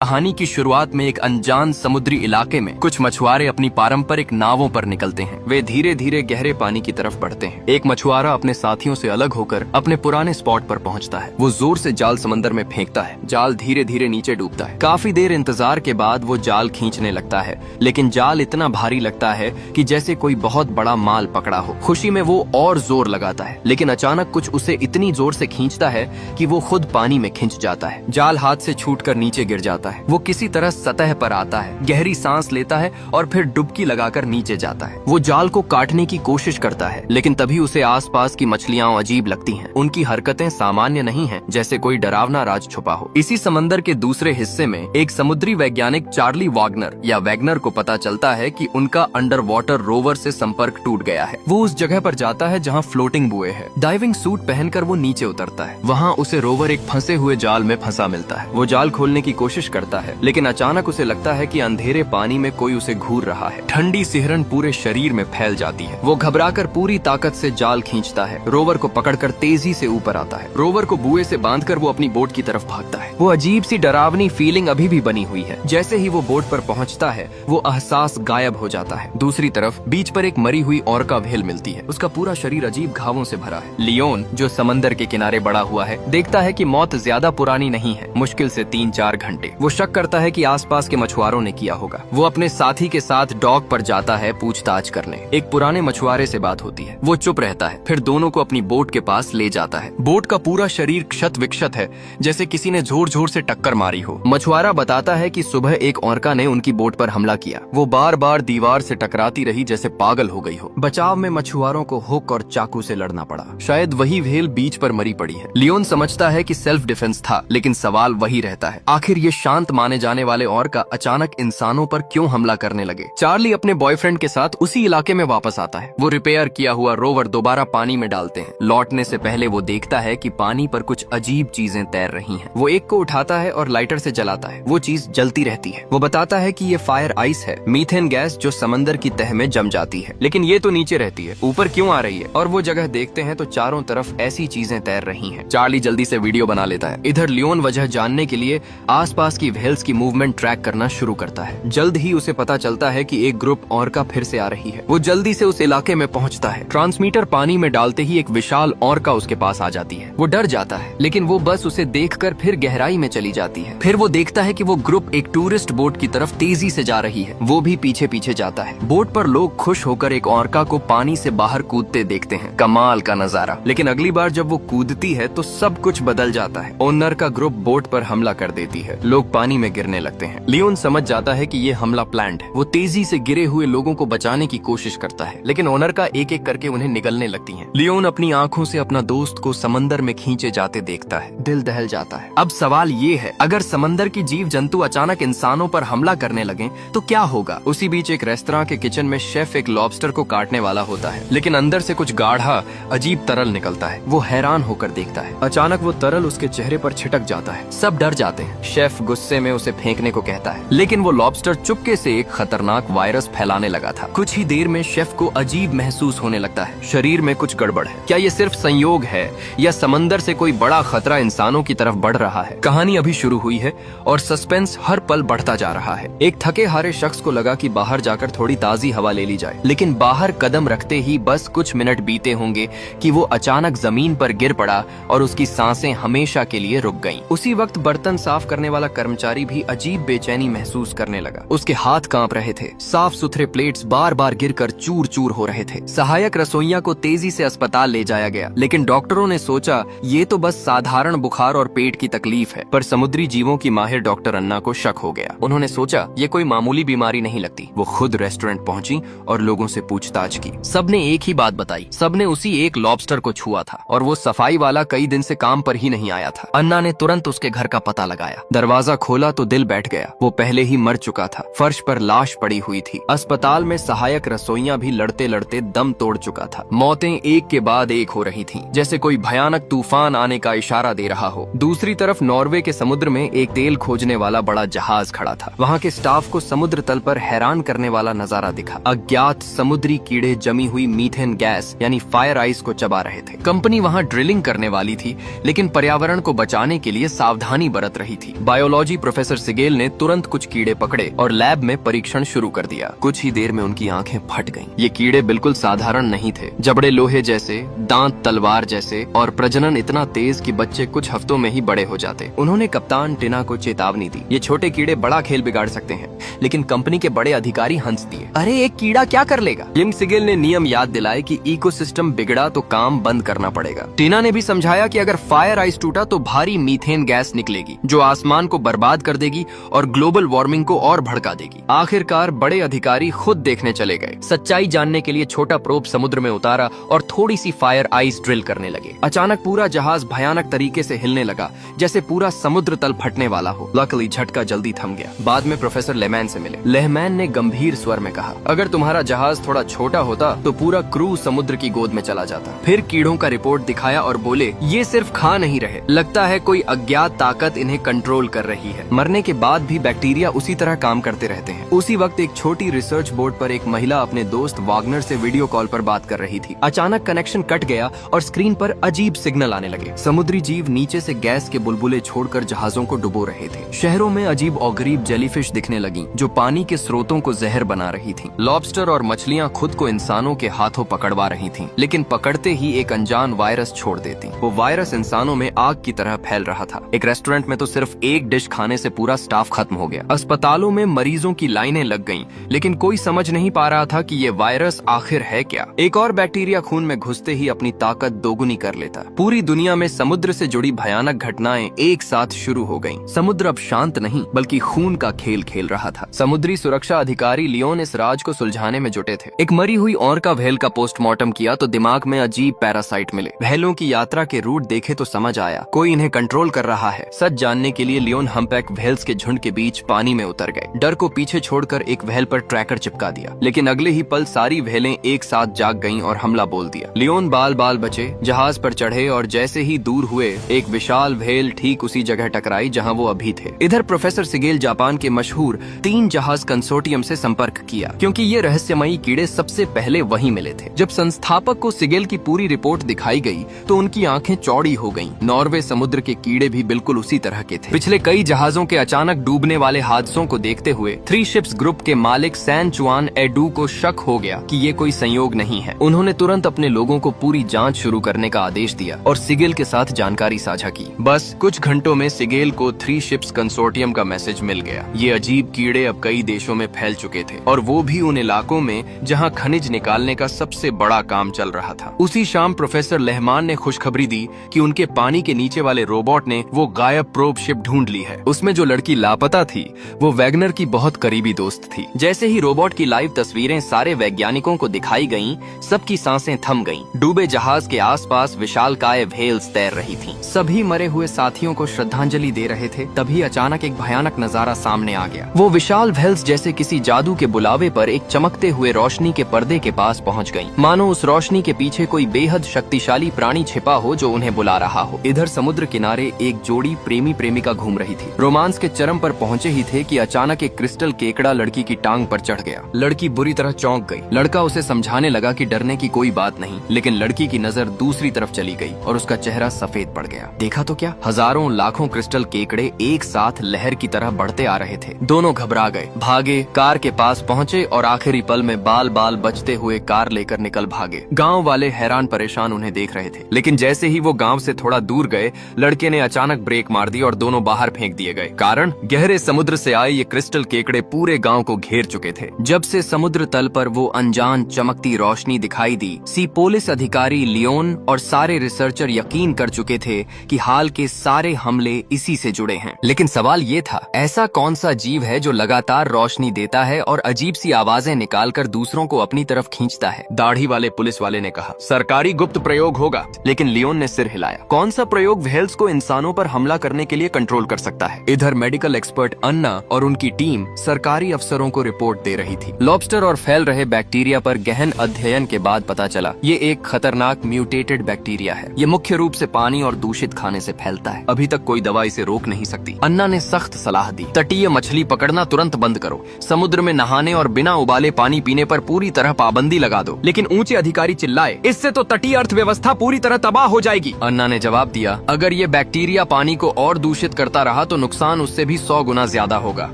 कहानी की शुरुआत में एक अनजान समुद्री इलाके में कुछ मछुआरे अपनी पारंपरिक नावों पर निकलते हैं। वे धीरे धीरे गहरे पानी की तरफ बढ़ते हैं। एक मछुआरा अपने साथियों से अलग होकर अपने पुराने स्पॉट पर पहुंचता है। वो जोर से जाल समंदर में फेंकता है। जाल धीरे धीरे नीचे डूबता है। काफी देर इंतजार के बाद वो जाल खींचने लगता है, लेकिन जाल इतना भारी लगता है कि जैसे कोई बहुत बड़ा माल पकड़ा हो। खुशी में वो और जोर लगाता है, लेकिन अचानक कुछ उसे इतनी जोर से खींचता है कि वो खुद पानी में खिंच जाता है। जाल हाथ से छूटकर नीचे गिर जाता है। वो किसी तरह सतह पर आता है, गहरी सांस लेता है और फिर डुबकी लगाकर नीचे जाता है। वो जाल को काटने की कोशिश करता है, लेकिन तभी उसे आसपास की मछलियां अजीब लगती हैं। उनकी हरकतें सामान्य नहीं हैं, जैसे कोई डरावना राज छुपा हो। इसी समंदर के दूसरे हिस्से में एक समुद्री वैज्ञानिक चार्ली वॉगनर या वैगनर को पता चलता है कि उनका अंडर वाटर रोवर से संपर्क टूट गया है। वो उस जगह पर जाता है जहाँ फ्लोटिंग बुए है। डाइविंग सूट पहनकर वो नीचे उतरता है। वहाँ उसे रोवर एक फंसे हुए जाल में फंसा मिलता है। वो जाल खोलने की कोशिश करता है, लेकिन अचानक उसे लगता है कि अंधेरे पानी में कोई उसे घूर रहा है। ठंडी सिहरन पूरे शरीर में फैल जाती है। वो घबराकर पूरी ताकत से जाल खींचता है। रोवर को पकड़कर तेजी से ऊपर आता है। रोवर को बुए से बांधकर वो अपनी बोट की तरफ भागता है। वो अजीब सी डरावनी फीलिंग अभी भी बनी हुई है। जैसे ही वो बोट पर पहुंचता है, वो एहसास गायब हो जाता है। दूसरी तरफ बीच पर एक मरी हुई औरका व्हेल मिलती है। उसका पूरा शरीर अजीब घावों से भरा है। लियोन, जो समंदर के किनारे बड़ा हुआ है, देखता है कि मौत ज्यादा पुरानी नहीं है, मुश्किल से 3-4 घंटे। वो शक करता है कि आसपास के मछुआरों ने किया होगा। वो अपने साथी के साथ डॉक पर जाता है पूछताछ करने। एक पुराने मछुआरे से बात होती है। वो चुप रहता है, फिर दोनों को अपनी बोट के पास ले जाता है। बोट का पूरा शरीर क्षत विक्षत है, जैसे किसी ने जोर जोर से टक्कर मारी हो। मछुआरा बताता है कि सुबह एक औरका ने उनकी बोट पर हमला किया। वो बार बार दीवार से टकराती रही जैसे पागल हो गई हो। बचाव में मछुआरों को हुक और चाकू से लड़ना पड़ा। शायद वही व्हेल बीच पर मरी पड़ी है। लियोन समझता है कि सेल्फ डिफेंस था, लेकिन सवाल वही रहता है, आखिर ये शांत माने जाने वाले औरका अचानक इंसानों पर क्यों हमला करने लगे। चार्ली अपने बॉयफ्रेंड के साथ उसी इलाके में वापस आता है। वो रिपेयर किया हुआ रोवर दोबारा पानी में डालते हैं। लौटने से पहले वो देखता है कि पानी पर कुछ अजीब चीजें तैर रही हैं। वो एक को उठाता है और लाइटर से जलाता है। वो चीज जलती रहती है। वो बताता है कि ये फायर आइस है, मीथेन गैस जो समंदर की तह में जम जाती है, लेकिन ये तो नीचे रहती है, ऊपर क्यों आ रही है। और वो जगह देखते हैं तो चारों तरफ ऐसी चीजें तैर रही हैं। चार्ली जल्दी से वीडियो बना लेता है। इधर लियोन वजह जानने के लिए आसपास की व्हेल्स की मूवमेंट ट्रैक करना शुरू करता है। जल्द ही उसे पता चलता है कि एक ग्रुप औरका फिर से आ रही है। वो जल्दी से उस इलाके में पहुंचता है। ट्रांसमीटर पानी में डालते ही एक विशाल औरका उसके पास आ जाती है। वो डर जाता है, लेकिन वो बस उसे देखकर फिर गहराई में चली जाती है। फिर वो देखता है कि वो ग्रुप एक टूरिस्ट बोट की तरफ तेजी से जा रही है। वो भी पीछे पीछे जाता है। बोट पर लोग खुश होकर एक औरका को पानी से बाहर कूदते देखते हैं। कमाल का नजारा। लेकिन अगली बार जब वो कूदती है तो सब कुछ बदल जाता है। ओनर का ग्रुप बोट पर हमला कर देती है। लोग पानी में गिरने लगते हैं। लियोन समझ जाता है कि ये हमला प्लान्ड है। वो तेजी से गिरे हुए लोगों को बचाने की कोशिश करता है, लेकिन ओनर का एक एक करके उन्हें निगलने लगती हैं। लियोन अपनी आंखों से अपना दोस्त को समंदर में खींचे जाते देखता है। दिल दहल जाता है। अब सवाल ये है, अगर समंदर की जीव जंतु अचानक इंसानों पर हमला करने लगे तो क्या होगा। उसी बीच एक रेस्तरां के किचन में शेफ एक लॉबस्टर को काटने वाला होता है, लेकिन अंदर से कुछ गाढ़ा अजीब तरल निकलता है। वो हैरान होकर देखता है। अचानक वो तरल उसके चेहरे पर छिटक जाता है। सब डर जाते हैं। शेफ गुस्से में उसे फेंकने को कहता है, लेकिन वो लॉबस्टर चुपके से एक खतरनाक वायरस फैलाने लगा था। कुछ ही देर में शेफ को अजीब महसूस होने लगता है। शरीर में कुछ गड़बड़ है। क्या ये सिर्फ संयोग है या समंदर से कोई बड़ा खतरा इंसानों की तरफ बढ़ रहा है। कहानी अभी शुरू हुई है और सस्पेंस हर पल बढ़ता जा रहा है। एक थके हारे शख्स को लगा कि बाहर जाकर थोड़ी ताजी हवा ले ली जाए, लेकिन बाहर कदम रखते ही बस कुछ मिनट बीते होंगे कि वो अचानक जमीन पर गिर पड़ा और उसकी सांसें हमेशा के लिए रुक गईं। उसी वक्त बर्तन साफ करने वाला कर्मचारी भी अजीब बेचैनी महसूस करने लगा। उसके हाथ कांप रहे थे। साफ सुथरे प्लेट्स बार बार गिरकर चूर चूर हो रहे थे। सहायक रसोइया को तेजी से अस्पताल ले जाया गया, लेकिन डॉक्टरों ने सोचा ये तो बस साधारण बुखार और पेट की तकलीफ है। पर समुद्री जीवों की माहिर डॉक्टर अन्ना को शक हो गया। उन्होंने सोचा ये कोई मामूली बीमारी नहीं लगती। वो खुद रेस्टोरेंट पहुंची और लोगों से पूछताछ की। सबने एक ही बात बताई, सबने उसी एक लॉबस्टर को छुआ था और वो सफाई वाला कई दिन से काम पर ही नहीं आया था। अन्ना ने तुरंत उसके घर का पता लगाया। दरवाजा खोला तो दिल बैठ गया। वो पहले ही मर चुका था। फर्श पर लाश पड़ी हुई थी। अस्पताल में सहायक रसोइया भी लड़ते लड़ते दम तोड़ चुका था। मौतें एक के बाद एक हो रही थीं, जैसे कोई भयानक तूफान आने का इशारा दे रहा हो। दूसरी तरफ नॉर्वे के समुद्र में एक तेल खोजने वाला बड़ा जहाज खड़ा था। वहाँ के स्टाफ को समुद्र तल पर हैरान करने वाला नजारा दिखा। अज्ञात समुद्री कीड़े जमी हुई मीथेन गैस यानी फायर आइस को चबा रहे थे। कंपनी वहाँ ड्रिलिंग करने वाली थी, लेकिन पर्यावरण को बचाने के लिए सावधानी बरत रही थी। बायोलॉजी बायोलॉजी प्रोफेसर सिगेल ने तुरंत कुछ कीड़े पकड़े और लैब में परीक्षण शुरू कर दिया। कुछ ही देर में उनकी आंखें फट गईं। ये कीड़े बिल्कुल साधारण नहीं थे। जबड़े लोहे जैसे, दांत तलवार जैसे और प्रजनन इतना तेज कि बच्चे कुछ हफ्तों में ही बड़े हो जाते। उन्होंने कप्तान टिना को चेतावनी दी, ये छोटे कीड़े बड़ा खेल बिगाड़ सकते हैं। लेकिन कंपनी के बड़े अधिकारी हंस दिए, अरे एक कीड़ा क्या कर लेगा। किम सिगेल ने नियम याद दिलाए कि इकोसिस्टम बिगड़ा तो काम बंद करना पड़ेगा। टिना ने भी समझाया कि अगर फायर आइस टूटा तो भारी मीथेन गैस निकलेगी जो आसमान को बर्बाद कर देगी और ग्लोबल वार्मिंग को और भड़का देगी। आखिरकार बड़े अधिकारी खुद देखने चले गए। सच्चाई जानने के लिए छोटा प्रोब समुद्र में उतारा और थोड़ी सी फायर आइस ड्रिल करने लगे। अचानक पूरा जहाज भयानक तरीके से हिलने लगा, जैसे पूरा समुद्र तल फटने वाला हो। लकीली झटका जल्दी थम गया। बाद में प्रोफेसर लेमैन से मिले। लेमैन ने गंभीर स्वर में कहा, अगर तुम्हारा जहाज थोड़ा छोटा होता तो पूरा क्रू समुद्र की गोद में चला जाता। फिर कीड़ों का रिपोर्ट दिखाया और बोले, ये सिर्फ खा नहीं रहे, लगता है कोई अज्ञात ताकत इन्हें कंट्रोल कर रही है। मरने के बाद भी बैक्टीरिया उसी तरह काम करते रहते हैं। उसी वक्त एक छोटी रिसर्च बोट पर एक महिला अपने दोस्त वागनर से वीडियो कॉल पर बात कर रही थी। अचानक कनेक्शन कट गया और स्क्रीन पर अजीब सिग्नल आने लगे। समुद्री जीव नीचे से गैस के बुलबुले छोड़कर जहाजों को डुबो रहे थे। शहरों में अजीब और गरीब जेलीफिश दिखने लगी जो पानी के स्रोतों को जहर बना रही थी। लॉबस्टर और मछलियां खुद को इंसानों के हाथों पकड़वा रही थीं, लेकिन पकड़ते ही एक अनजान वायरस छोड़ देती। वो वायरस इंसानों में आग की तरह फैल रहा था। एक रेस्टोरेंट में तो सिर्फ एक डिश खाने से पूरा स्टाफ खत्म हो गया। अस्पतालों में मरीजों की लाइनें लग गईं, लेकिन कोई समझ नहीं पा रहा था कि ये वायरस आखिर है क्या। एक और बैक्टीरिया खून में घुसते ही अपनी ताकत दोगुनी कर लेता। पूरी दुनिया में समुद्र से जुड़ी भयानक घटनाएं एक साथ शुरू हो गईं। समुद्र अब शांत नहीं बल्कि खून का खेल खेल रहा था। समुद्री सुरक्षा अधिकारी लियोन इस राज को सुलझाने में जुटे थे। एक मरी हुई ऑर्का व्हेल का पोस्टमार्टम किया तो दिमाग में अजीब पैरासाइट मिले। व्हेलों की यात्रा के रूट देखे तो समझ आया कोई इन्हें कंट्रोल कर रहा है। सच जानने के लिए लियोन हम्पैक व्हेल्स के झुंड के बीच पानी में उतर गए। डर को पीछे छोड़कर एक व्हेल पर ट्रैकर चिपका दिया, लेकिन अगले ही पल सारी व्हेलें एक साथ जाग गईं और हमला बोल दिया। लियोन बाल बाल बचे, जहाज पर चढ़े और जैसे ही दूर हुए एक विशाल व्हेल ठीक उसी जगह टकराई जहां वो अभी थे। इधर प्रोफेसर सिगेल जापान के मशहूर 3 जहाज कंसोर्टियम से संपर्क किया, क्योंकि ये रहस्यमयी कीड़े सबसे पहले वहीं मिले थे। जब संस्थापक को सिगेल की पूरी रिपोर्ट दिखाई गई तो उनकी आंखें चौड़ी हो गईं। नॉर्वे समुद्र के कीड़े भी बिल्कुल उसी तरह के थे। पिछले कई जहाजों के अचानक डूबने वाले हादसों को देखते हुए 3 शिप्स ग्रुप के मालिक सैन चुआन एडू को शक हो गया कि ये कोई संयोग नहीं है। उन्होंने तुरंत अपने लोगों को पूरी जांच शुरू करने का आदेश दिया और सिगेल के साथ जानकारी साझा की। बस कुछ घंटों में सिगेल को 3 शिप्स कंसोर्टियम का मैसेज मिल गया। ये अजीब कीड़े अब कई देशों में फैल चुके थे और वो भी उन इलाकों में जहां खनिज निकालने का सबसे बड़ा काम चल रहा था। उसी शाम प्रोफेसर लेहमान ने खुशखबरी दी कि उनके पानी के नीचे वाले रोबोट ने वो गायब प्रोब शिप ढूंढ ली है। उसमें जो लड़की लापता थी वो वैगनर की बहुत करीबी दोस्त थी। जैसे ही रोबोट की लाइव तस्वीरें सारे वैज्ञानिकों को दिखाई गईं, सबकी सांसें थम गईं। डूबे जहाज के आसपास विशालकाय व्हेल्स तैर रही थीं। सभी मरे हुए साथियों को श्रद्धांजलि दे रहे थे। तभी अचानक एक भयानक नजारा सामने आ गया। वो विशाल व्हेल्स जैसे किसी जादू के बुलावे पर एक चमकते हुए रोशनी के पर्दे के पास पहुंच गईं। मानो उस रोशनी के पीछे कोई बेहद शक्तिशाली प्राणी छिपा हो जो उन्हें बुला रहा हो। इधर समुद्र किनारे एक जोड़ी प्रेमी प्रेमिका घूम रही थी। रोमांस के चरम पर पहुंचे ही थे कि अचानक एक क्रिस्टल केकड़ा लड़की की टांग पर चढ़ गया। लड़की बुरी तरह चौंक गई। लड़का उसे समझाने लगा कि डरने की कोई बात नहीं, लेकिन लड़की की नजर दूसरी तरफ चली गई और उसका चेहरा सफेद पड़ गया। देखा तो क्या, हजारों लाखों क्रिस्टल केकड़े एक साथ लहर की तरह बढ़ते आ रहे थे। दोनों घबरा गए, भागे, कार के पास पहुंचे और आखिरी पल में बाल बाल बचते हुए कार लेकर निकल भागे। गांव वाले हैरान परेशान उन्हें देख रहे थे, लेकिन जैसे ही वो गांव से थोड़ा दूर गए, लड़के ने अचानक ब्रेक मार दी और दोनों बाहर फेंक दिए गए। कारण, गहरे समुद्र से आए ये क्रिस्टल केकड़े पूरे गांव को घेर चुके थे। जब से समुद्र तल पर वो अनजान चमकती रोशनी दिखाई दी, सी पुलिस अधिकारी लियोन और सारे रिसर्चर यकीन कर चुके थे कि हाल के सारे हमले इसी से जुड़े हैं। लेकिन सवाल ये था, ऐसा कौन सा जीव है जो लगातार रोशनी देता है और अजीब सी आवाजें निकालकर दूसरों को अपनी तरफ खींचता है? दाढ़ी वाले पुलिस वाले ने कहा, सरकारी गुप्त प्रयोग होगा। लेकिन लियोन ने सिर हिलाया। कौन सा प्रयोग व्हेल्स को इंसानों पर हमला करने के लिए कंट्रोल कर सकता है? इधर मेडिकल एक्सपर्ट अन्ना और उनकी टीम सरकारी अफसरों को रिपोर्ट दे रही थी। लॉबस्टर और फैल रहे बैक्टीरिया पर गहन अध्ययन के बाद पता चला ये एक खतरनाक म्यूटेटेड बैक्टीरिया है। ये मुख्य रूप से पानी और दूषित खाने से फैलता है। अभी तक कोई दवा इसे रोक नहीं सकती। अन्ना ने सख्त सलाह दी, तटीय मछली पकड़ना तुरंत बंद करो, समुद्र में नहाने और बिना उबाले पानी पीने पर पूरी तरह पाबंदी लगा दो। लेकिन ऊंचे अधिकारी चिल्लाए, इससे तो तटीय अर्थव्यवस्था पूरी तरह तबाह हो जाएगी। अन्ना ने जवाब दिया, अगर ये बैक्टीरिया पानी को और दूषित करता रहा तो नुकसान उससे भी 100 गुना ज्यादा होगा।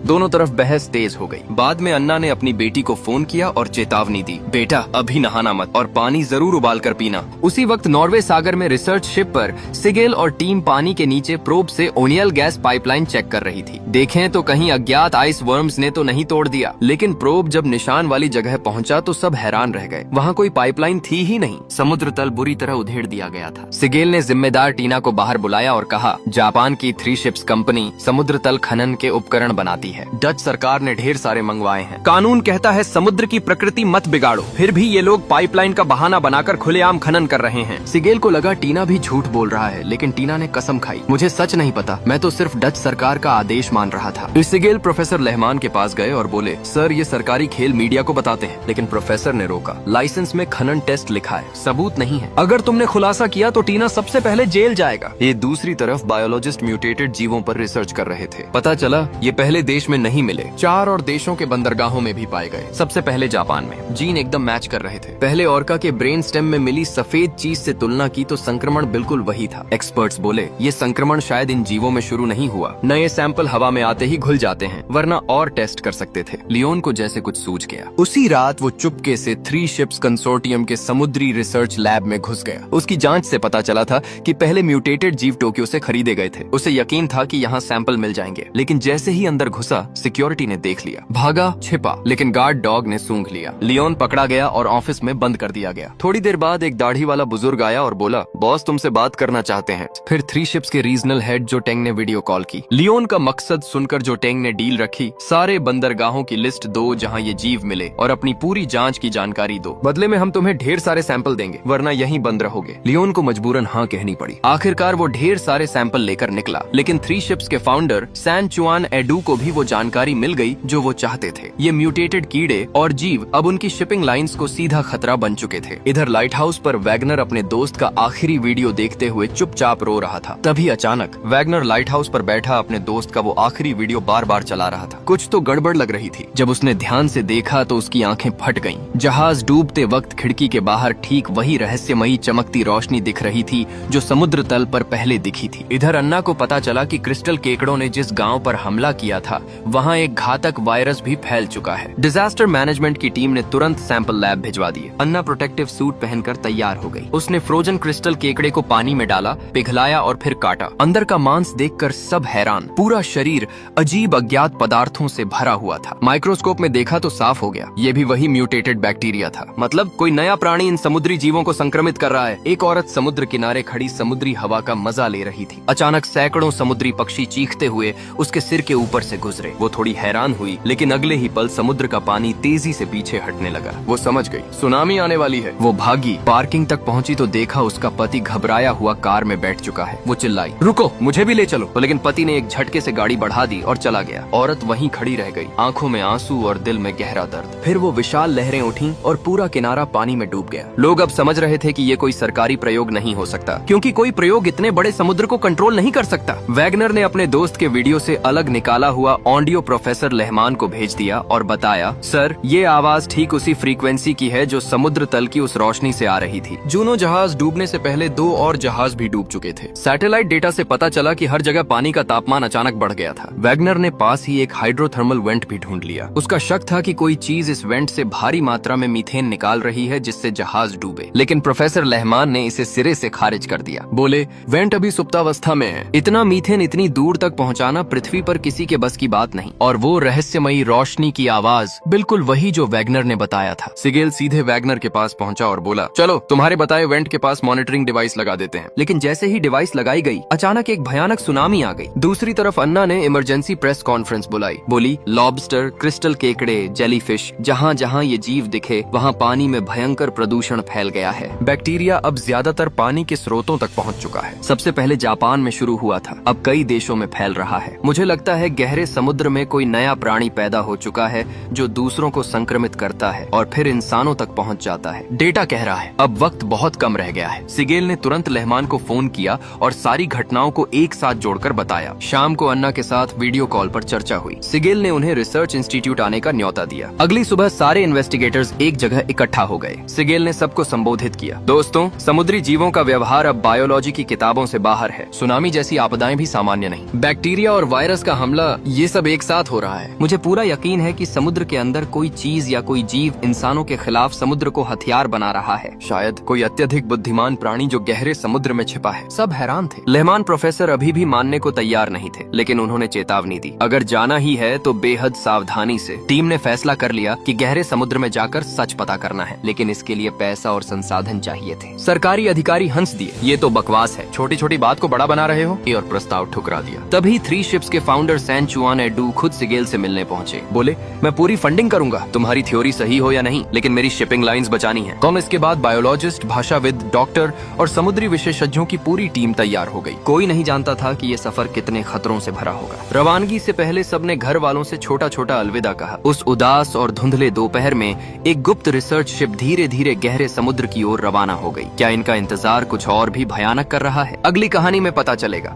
दोनों तरफ बहस तेज हो गई। बाद में अन्ना ने अपनी बेटी को फोन किया और चेतावनी दी, बेटा अभी नहाना मत और पानी जरूर उबाल कर पीना। उसी वक्त नॉर्वे सागर में रिसर्च शिप पर सिगेल और टीम पानी के नीचे प्रोब से ओनियल गैस पाइपलाइन चेक कर रही थी। देखें तो कहीं अज्ञात आइस वर्म्स ने तो नहीं तोड़ दिया। लेकिन प्रोब जब निशान वाली जगह पहुंचा तो सब हैरान रह गए। वहाँ कोई पाइपलाइन थी ही नहीं। समुद्र तल बुरी तरह उधेड़ दिया गया था। सिगेल ने जिम्मेदार टीना को बाहर बुलाया और कहा, जापान की 3 शिप्स कंपनी समुद्र तल खनन के उपकरण बनाती है। डच सरकार ने ढेर सारे मंगवाए हैं। कानून कहता है समुद्र की प्रकृति मत बिगाड़ो, फिर भी ये लोग पाइपलाइन का बहाना बनाकर खुलेआम खनन कर रहे हैं। सिगेल को लगा टीना भी झूठ बोल रहा है, लेकिन टीना ने कसम खाई, मुझे सच नहीं पता, मैं तो सिर्फ डच सरकार का आदेश मान रहा था। सिगेल प्रोफेसर रहमान के पास गए और बोले, सर ये सरकारी खेल मीडिया को बताते हैं। लेकिन प्रोफेसर ने रोका, लाइसेंस में खनन टेस्ट लिखा है, सबूत नहीं है। अगर तुमने खुलासा किया तो टीना सबसे पहले जेल जाएगा। ये दूसरी तरफ बायोलॉजिस्ट म्यूटेटेड जीवों पर रिसर्च कर रहे थे। पता चला ये पहले देश में नहीं मिले, 4 और देशों के बंदरगाहों में भी पाए गए। सबसे पहले जापान में जीन एकदम मैच कर रहे थे। पहले ऑर्का के ब्रेन स्टेम में मिली सफेद चीज से तुलना की तो संक्रमण बिल्कुल वही था। एक्सपर्ट्स बोले ये संक्रमण शायद इन जीवों में शुरू नहीं हुआ, नए सैंपल हवा में आते ही घुल जाते हैं, वरना और टेस्ट कर सकते थे। लियोन को जैसे कुछ सूझ गया। उसी रात वो चुपके से 3 शिप्स कंसोर्टियम के समुद्री रिसर्च लैब में घुस गया। उसकी जांच से पता चला था कि पहले म्यूटेटेड जीव टोक्यो से खरीदे गए थे। उसे यकीन था कि यहाँ सैंपल मिल जाएंगे, लेकिन जैसे ही अंदर घुसा सिक्योरिटी ने देख लिया। भागा, छिपा, लेकिन गार्ड डॉग ने सूंघ लिया। लियोन पकड़ा गया और ऑफिस में बंद कर दिया गया। थोड़ी देर बाद एक दाढ़ी वाला बुजुर्ग आया और बोला, बॉस तुमसे बात करना चाहते हैं। फिर 3 शिप्स के रीजनल हेड जो टेंग ने वीडियो कॉल की। लियोन का मकसद सुनकर जो टेंग ने डील रखी, सारे बंदरगाहों की लिस्ट दो जहाँ ये जीव मिले और अपनी पूरी जांच की जानकारी दो। बदले में हम तुम्हें ढेर सारे सैंपल देंगे, वरना यहीं बंद रहोगे। लियोन को मजबूरन हाँ कहनी पड़ी। आखिरकार वो ढेर सारे सैंपल लेकर निकला, लेकिन 3 शिप्स के फाउंडर सैन चुआन एडू को भी वो जानकारी मिल गई जो वो चाहते थे। ये म्यूटेटेड कीड़े और जीव अब उनकी शिपिंग लाइंस को सीधा खतरा बन चुके थे। इधर लाइट हाउस पर वैगनर अपने दोस्त का आखिरी वीडियो देखते हुए चुपचाप रो रहा था। तभी अचानक वैगनर लाइट हाउस पर बैठा अपने दोस्त का वो आखिरी वीडियो बार बार चला रहा था। कुछ तो गड़बड़ लग रही थी। जब उसने ध्यान से देखा तो उसकी आंखें फट गईं। जहाज डूबते वक्त खिड़की के बाहर ठीक वही रहस्यमयी चमकती रोशनी दिख रही थी जो समुद्र तल पर पहले दिखी थी। इधर अन्ना को पता चला कि क्रिस्टल केकड़ों ने जिस गांव पर हमला किया था वहां एक घातक वायरस भी फैल चुका है। डिजास्टर मैनेजमेंट की टीम ने तुरंत सैंपल लैब भिजवा दिए। अन्ना प्रोटेक्टिव सूट पहनकर तैयार हो गई। उसने फ्रोजन क्रिस्टल केकड़े को पानी में डाला, पिघलाया और फिर काटा। अंदर का मांस देखकर सब हैरान। पूरा शरीर अजीब अज्ञात पदार्थों से भरा हुआ था। माइक्रोस्कोप में देखा तो साफ हो गया, ये भी वही म्यूटेटेड बैक्टीरिया था। मतलब कोई नया प्राणी इन समुद्री जीवों को संक्रमित कर रहा है। एक औरत समुद्र किनारे खड़ी समुद्री हवा का मजा ले रही थी। अचानक सैकड़ों समुद्री पक्षी चीखते हुए उसके सिर के ऊपर से गुजरे। वो थोड़ी हैरान हुई, लेकिन अगले ही पल समुद्र का पानी तेजी से पीछे हटने लगा। वो समझ गई सुनामी आने वाली है। वो भागी, पार्किंग तक पहुंची तो देखा उसका पति घबराया हुआ कार में बैठ चुका है। वो चिल्लाई, रुको मुझे भी ले चलो। तो लेकिन पति ने एक झटके से गाड़ी बढ़ा दी और चला गया। औरत वहीं खड़ी रह गई, आंखों में आंसू और दिल में गहरा दर्द। फिर वो विशाल लहरें उठी और पूरा किनारा पानी में डूब गया। लोग अब समझ रहे थे कि ये कोई सरकारी प्रयोग नहीं हो सकता, क्योंकि कोई प्रयोग इतने बड़े समुद्र को कंट्रोल नहीं कर सकता। वैगनर ने अपने दोस्त के वीडियो से अलग निकाला हुआ ऑडियो प्रोफेसर रहमान को भेज दिया और बताया, सर ये आवाज ठीक उसी फ्रीक्वेंसी की है जो समुद्र तल की उस रोशनी से आ रही थी। जूनो जहाज डूबने से पहले 2 और जहाज भी डूब चुके थे। सैटेलाइट डेटा से पता चला कि हर जगह पानी का तापमान अचानक बढ़ गया था। वैगनर ने पास ही एक हाइड्रोथर्मल वेंट भी ढूंढ लिया। उसका शक था कि कोई चीज इस वेंट से भारी मात्रा में मीथेन निकाल रही है जिससे जहाज डूबे, लेकिन प्रोफेसर रहमान ने इसे सिरे से खारिज कर दिया। बोले, वेंट अभी सुप्तावस्था में है, इतना मीथेन इतनी दूर तक पहुंचाना पृथ्वी पर किसी के बस की बात नहीं। और वो रहस्यमयी रोशनी की आवाज बिल्कुल वही जो वैगनर ने बताया था। सिगेल सीधे वैगनर के पास पहुंचा और बोला, चलो तुम्हारे बताए वेंट के पास मॉनिटरिंग डिवाइस लगा देते हैं। लेकिन जैसे ही डिवाइस लगाई गई अचानक एक भयानक सुनामी आ गई। दूसरी तरफ अन्ना ने इमरजेंसी प्रेस कॉन्फ्रेंस बुलाई। बोली, लॉबस्टर, क्रिस्टल केकड़े, जेलीफिश, जहाँ जहाँ ये जीव दिखे वहाँ पानी में भयंकर प्रदूषण फैल गया है। बैक्टीरिया अब ज्यादातर पानी के स्रोतों तक पहुँच चुका है। सबसे पहले जापान में शुरू हुआ था, अब कई देशों में फैल रहा है। मुझे लगता है गहरे समुद्र में कोई नया प्राणी पैदा हो चुका है जो दूसरों को संक्रमित करता है और फिर इंसानों तक पहुंच जाता है। डेटा कह रहा है अब वक्त बहुत कम रह गया है। सिगेल ने तुरंत रहमान को फोन किया और सारी घटनाओं को एक साथ जोड़कर बताया। शाम को अन्ना के साथ वीडियो कॉल पर चर्चा हुई। सिगेल ने उन्हें रिसर्च इंस्टीट्यूट आने का न्योता दिया। अगली सुबह सारे इन्वेस्टिगेटर्स एक जगह इकट्ठा हो गए। सिगेल ने सबको संबोधित किया, दोस्तों समुद्री जीवों का व्यवहार अब बायोलॉजी की किताबों से बाहर है। सुनामी जैसी आपदाएं भी सामान्य नहीं। बैक्टीरिया और वायरस का हमला, ये सब एक साथ हो रहा है। मुझे पूरा यकीन है कि समुद्र के अंदर कोई चीज या कोई जीव इंसानों के खिलाफ समुद्र को हथियार बना रहा है। शायद कोई अत्यधिक बुद्धिमान प्राणी जो गहरे समुद्र में छिपा है। सब हैरान थे। लेहमान प्रोफेसर अभी भी मानने को तैयार नहीं थे, लेकिन उन्होंने चेतावनी दी, अगर जाना ही है तो बेहद सावधानी से। टीम ने फैसला कर लिया कि गहरे समुद्र में जाकर सच पता करना है, लेकिन इसके लिए पैसा और संसाधन चाहिए थे। सरकारी अधिकारी हंस दिए, ये तो बकवास है, छोटी छोटी बात को बड़ा बना रहे हो, और प्रस्ताव ठुकरा दिया। तभी 3 शिप्स के फाउंडर सैन चुआन एडू खुद सिगेल से मिलने पहुंचे। बोले, मैं पूरी फंडिंग करूंगा, तुम्हारी थ्योरी सही हो या नहीं, लेकिन मेरी शिपिंग लाइंस बचानी है। तो इसके बाद बायोलॉजिस्ट, भाषाविद, डॉक्टर और समुद्री विशेषज्ञों की पूरी टीम तैयार हो गई। कोई नहीं जानता था कि ये सफर कितने खतरों से भरा होगा। रवानगी से पहले सबने घर वालों से छोटा छोटा अलविदा कहा। उस उदास और धुंधले दोपहर में एक गुप्त रिसर्च शिप धीरे धीरे गहरे समुद्र की ओर रवाना हो गई। क्या इनका इंतजार कुछ और भी भयानक कर रहा है? अगली कहानी में पता चलेगा।